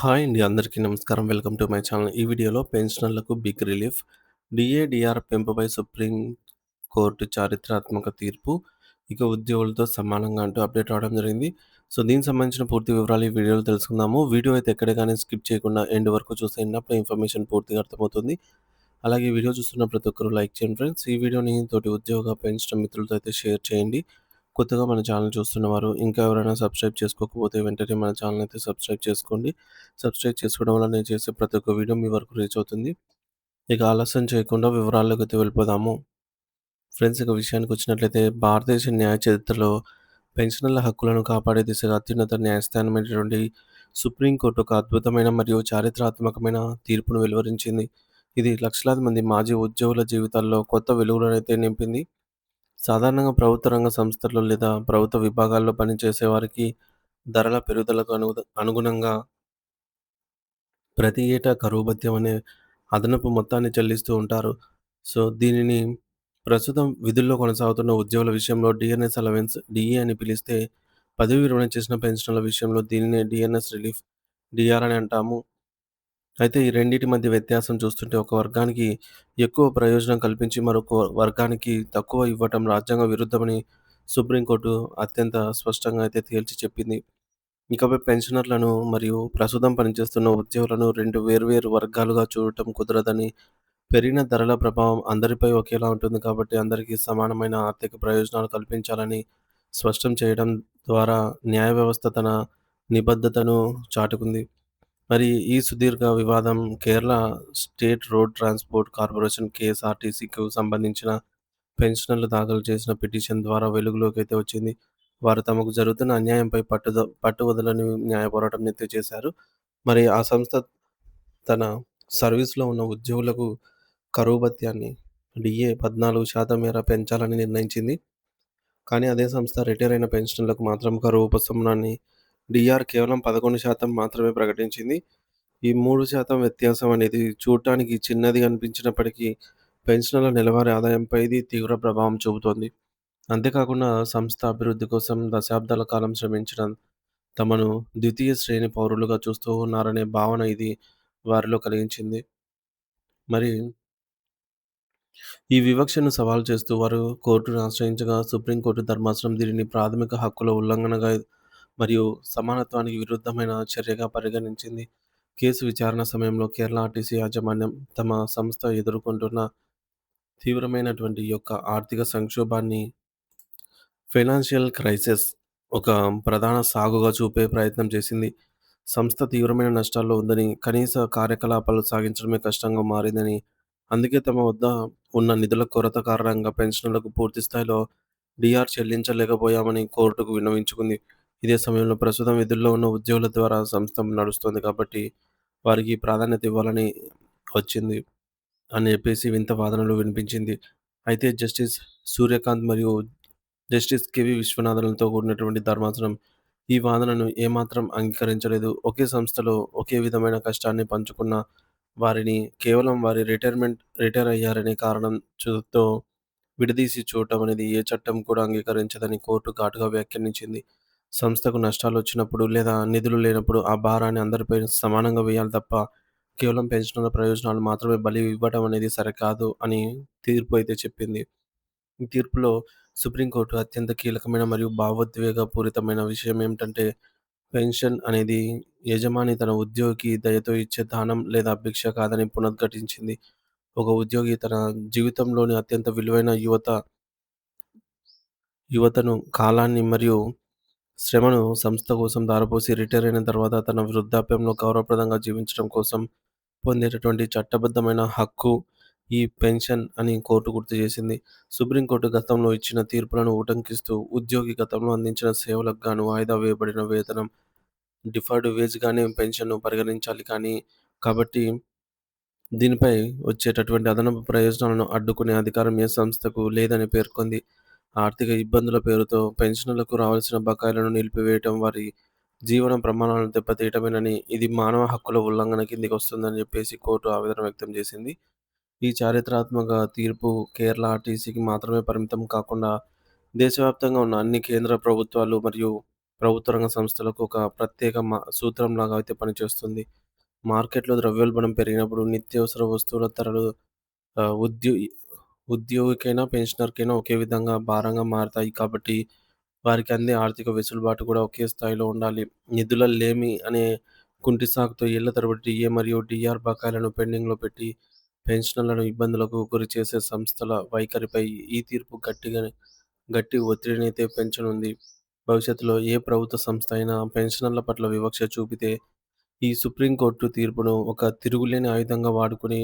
Hi అండి. అందరికీ నమస్కారం. Welcome to my channel. ఈ వీడియోలో పెన్షనర్లకు బిగ్ రిలీఫ్. డీఏ పెంపుపై సుప్రీం కోర్టు చారిత్రాత్మక తీర్పు. ఇక ఉద్యోగులతో సమానంగా అంటూ అప్డేట్ రావడం జరిగింది. సో, దీనికి సంబంధించిన పూర్తి వివరాలు ఈ వీడియోలో తెలుసుకుందాము. వీడియో అయితే ఎక్కడ గాని స్కిప్ చేయకుండా ఎండ్ వరకు చూసేయండి. అప్పుడే ఇన్ఫర్మేషన్ పూర్తిగా అర్థమవుతుంది. అలాగే ఈ వీడియో చూస్తున్న ప్రతి ఒక్కరు లైక్ చేయండి ఫ్రెండ్స్. ఈ వీడియోని తోటి ఉద్యోగ, పెన్షన్ మిత్రులతో అయితే షేర్ చేయండి. కొత్తగా మన ఛానల్ చూస్తున్నవారు ఇంకా ఎవరైనా సబ్స్క్రైబ్ చేసుకోకపోతే వెంటనే మన ఛానల్ అయితే సబ్స్క్రైబ్ చేసుకోండి. సబ్స్క్రైబ్ చేసుకోవడం వల్ల నేను చేసే ప్రతి ఒక్క వీడియో మీ వరకు రీచ్ అవుతుంది. ఇక ఆలస్యం చేయకుండా వివరాల్లోకి అయితే వెళ్ళిపోదాము. ఫ్రెండ్స్, ఇక విషయానికొచ్చినట్లయితే భారతదేశ న్యాయ చరిత్రలో పెన్షనర్ల హక్కులను కాపాడే దిశగా అత్యున్నత న్యాయస్థానమైనటువంటి సుప్రీంకోర్టు ఒక అద్భుతమైన మరియు చారిత్రాత్మకమైన తీర్పును వెలువరించింది. ఇది లక్షలాది మంది మాజీ ఉద్యోగుల జీవితాల్లో కొత్త వెలుగులనైతే నింపింది. సాధారణంగా ప్రభుత్వ రంగ సంస్థల్లో లేదా ప్రభుత్వ విభాగాల్లో పనిచేసే వారికి ధరల పెరుగుదలకు అనుగుణంగా ప్రతి ఏటా కరువు భత్యం అనే అదనపు మొత్తాన్ని చెల్లిస్తూ ఉంటారు. సో, దీనిని ప్రస్తుతం విధుల్లో కొనసాగుతున్న ఉద్యోగుల విషయంలో డీఎన్ఎస్ అలవెన్స్ డీఏ అని పిలిస్తే, పదవి విరమణ చేసిన పెన్షనర్ల విషయంలో దీనినే డీఎన్ఎస్ రిలీఫ్ డీఆర్ అని అంటాము. అయితే ఈ రెండిటి మధ్య వ్యత్యాసం చూస్తుంటే ఒక వర్గానికి ఎక్కువ ప్రయోజనం కల్పించి మరొక వర్గానికి తక్కువ ఇవ్వటం రాజ్యాంగ విరుద్ధమని సుప్రీంకోర్టు అత్యంత స్పష్టంగా అయితే తేల్చి చెప్పింది. ఇకపై పెన్షనర్లను మరియు ప్రస్తుతం పనిచేస్తున్న ఉద్యోగులను 2 వేర్వేరు వర్గాలుగా చూడటం కుదరదని, పెరిగిన ధరల ప్రభావం అందరిపై ఒకేలా ఉంటుంది కాబట్టి అందరికీ సమానమైన ఆర్థిక ప్రయోజనాలు కల్పించాలని స్పష్టం చేయడం ద్వారా న్యాయ వ్యవస్థ తన నిబద్ధతను చాటుకుంది. మరి ఈ సుదీర్ఘ వివాదం Kerala State Road Transport Corporation కేఎస్ఆర్టీసీకి సంబంధించిన పెన్షనర్లు దాఖలు చేసిన పిటిషన్ ద్వారా వెలుగులోకైతే వచ్చింది. వారు తమకు జరుగుతున్న అన్యాయంపై పట్టువదలని న్యాయ పోరాటంనైతే చేశారు. మరి ఆ సంస్థ తన సర్వీస్‌లో ఉన్న ఉద్యోగులకు కరువు భత్యాన్ని డీఏ 14% మేర పెంచాలని నిర్ణయించింది. కానీ అదే సంస్థ రిటైర్ అయిన పెన్షనర్లకు మాత్రం కరువు ఉపశమనాన్ని డీఆర్ కేవలం 11% మాత్రమే ప్రకటించింది. ఈ 3% వ్యత్యాసం అనేది చూడటానికి చిన్నది అనిపించినప్పటికీ పెన్షనర్ల నెలవారీ ఆదాయంపై ఇది తీవ్ర ప్రభావం చూపుతోంది. అంతేకాకుండా సంస్థ అభివృద్ధి కోసం దశాబ్దాల కాలం శ్రమించిన తమను ద్వితీయ శ్రేణి పౌరులుగా చూస్తూ ఉన్నారనే భావన ఇది వారిలో కలిగించింది. మరి ఈ వివక్షను సవాలు చేస్తూ వారు కోర్టును ఆశ్రయించగా సుప్రీంకోర్టు ధర్మాసనం దీనిని ప్రాథమిక హక్కుల ఉల్లంఘనగా మరియు సమానత్వానికి విరుద్ధమైన చర్యగా పరిగణించింది. కేసు విచారణ సమయంలో కేరళ ఆర్టీసీ యాజమాన్యం తమ సంస్థ ఎదుర్కొంటున్న తీవ్రమైనటువంటి ఈ యొక్క ఆర్థిక సంక్షోభాన్ని ఫైనాన్షియల్ క్రైసిస్ ఒక ప్రధాన సాగుగా చూపే ప్రయత్నం చేసింది. సంస్థ తీవ్రమైన నష్టాల్లో ఉందని, కనీస కార్యకలాపాలు సాగించడమే కష్టంగా మారిందని, అందుకే తమ వద్ద ఉన్న నిధుల కొరత కారణంగా పెన్షనర్లకు పూర్తి స్థాయిలో డీఆర్ చెల్లించలేకపోయామని కోర్టుకు విన్నవించుకుంది. ఇదే సమయంలో ప్రస్తుతం విధుల్లో ఉన్న ఉద్యోగుల ద్వారా సంస్థ నడుస్తోంది కాబట్టి వారికి ప్రాధాన్యత ఇవ్వాలని వచ్చింది అని చెప్పేసి వింత వాదనలు వినిపించింది. అయితే జస్టిస్ సూర్యకాంత్ మరియు జస్టిస్ కెవి విశ్వనాథన్‌లతో కూడినటువంటి ధర్మాసనం ఈ వాదనను ఏమాత్రం అంగీకరించలేదు. ఒకే సంస్థలో ఒకే విధమైన కష్టాన్ని పంచుకున్న వారిని కేవలం వారి రిటైర్ అయ్యారనే కారణం తో విడదీసి చూడటం అనేది ఏ చట్టం కూడా అంగీకరించదని కోర్టు ఘాటుగా వ్యాఖ్యానించింది. సంస్థకు నష్టాలొచ్చినప్పుడు లేదా నిధులు లేనప్పుడు ఆ భారాన్ని అందరిపై సమానంగా వేయాలి తప్ప కేవలం పెన్షనర్ల ప్రయోజనాలు మాత్రమే బలి ఇవ్వడం అనేది సరికాదు అని తీర్పు అయితే చెప్పింది. ఈ తీర్పులో సుప్రీంకోర్టు అత్యంత కీలకమైన మరియు భావోద్వేగపూరితమైన విషయం ఏమిటంటే, పెన్షన్ అనేది యజమాని తన ఉద్యోగికి దయతో ఇచ్చే దానం లేదా భిక్ష కాదని పునరుద్ఘాటించింది. ఒక ఉద్యోగి తన జీవితంలోని అత్యంత విలువైన యువతను, కాలాన్ని మరియు శ్రమను సంస్థ కోసం ధారపోసి రిటైర్ అయిన తర్వాత తన వృద్ధాప్యంలో గౌరవప్రదంగా జీవించడం కోసం పొందేటటువంటి చట్టబద్ధమైన హక్కు ఈ పెన్షన్ అని కోర్టు గుర్తు చేసింది. సుప్రీంకోర్టు గతంలో ఇచ్చిన తీర్పులను ఉటంకిస్తూ ఉద్యోగి గతంలో అందించిన సేవలకు గాను వాయిదా వేయబడిన వేతనం, డిఫర్డ్ వేజ్‌గానే పెన్షన్‌ను పరిగణించాలి కాబట్టి దీనిపై వచ్చేటటువంటి అదనపు ప్రయోజనాలను అడ్డుకునే అధికారం ఏ సంస్థకు లేదని పేర్కొంది. ఆర్థిక ఇబ్బందుల పేరుతో పెన్షనర్లకు రావాల్సిన బకాయిలను నిలిపివేయటం వారి జీవన ప్రమాణాలను దెబ్బతీయటమేనని, ఇది మానవ హక్కుల ఉల్లంఘన కిందికొస్తుందని చెప్పేసి కోర్టు ఆవేదన వ్యక్తం చేసింది. ఈ చారిత్రాత్మక తీర్పు కేరళ ఆర్టీసీకి మాత్రమే పరిమితం కాకుండా దేశవ్యాప్తంగా ఉన్న అన్ని కేంద్ర ప్రభుత్వాలు మరియు ప్రభుత్వ రంగ సంస్థలకు ఒక ప్రత్యేక సూత్రంలాగా అయితే పనిచేస్తుంది. మార్కెట్‌లో ద్రవ్యోల్బణం పెరిగినప్పుడు నిత్యావసర వస్తువుల ధరలు ఆహ్, ఉద్యో ఉద్యోగికైనా, పెన్షనర్‌కైనా ఒకే విధంగా భారంగా మారతాయి. కాబట్టి వారికి అందే ఆర్థిక వెసులుబాటు కూడా ఒకే స్థాయిలో ఉండాలి. నిధుల లేమి అనే కుంటి సాకుతో ఏళ్ల తరబడి టీఏ మరియు డీఆర్ బకాయిలను పెండింగ్‌లో పెట్టి పెన్షనర్లను ఇబ్బందులకు గురిచేసే సంస్థల వైఖరిపై ఈ తీర్పు గట్టి ఒత్తిడినైతే పెంచనుంది. భవిష్యత్తులో ఏ ప్రభుత్వ సంస్థ అయినా పెన్షనర్ల పట్ల వివక్ష చూపితే ఈ సుప్రీంకోర్టు తీర్పును ఒక తిరుగులేని ఆయుధంగా వాడుకొని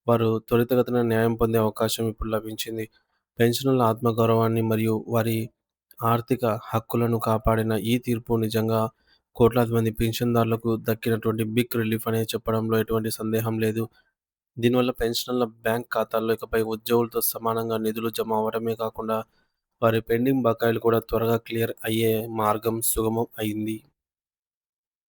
వారు త్వరితగతిన న్యాయం పొందే అవకాశం ఇప్పుడు లభించింది. పెన్షనర్ల ఆత్మగౌరవాన్ని మరియు వారి ఆర్థిక హక్కులను కాపాడిన ఈ తీర్పు నిజంగా కోట్లాది మంది పింఛన్దారులకు దక్కినటువంటి బిగ్ రిలీఫ్ అనే చెప్పడంలో ఎటువంటి సందేహం లేదు. దీనివల్ల పెన్షనర్ల బ్యాంక్ ఖాతాల్లో ఇకపై ఉద్యోగులతో సమానంగా నిధులు జమ అవ్వడమే కాకుండా వారి పెండింగ్ బకాయిలు కూడా త్వరగా క్లియర్ అయ్యే మార్గం సుగమం అయింది.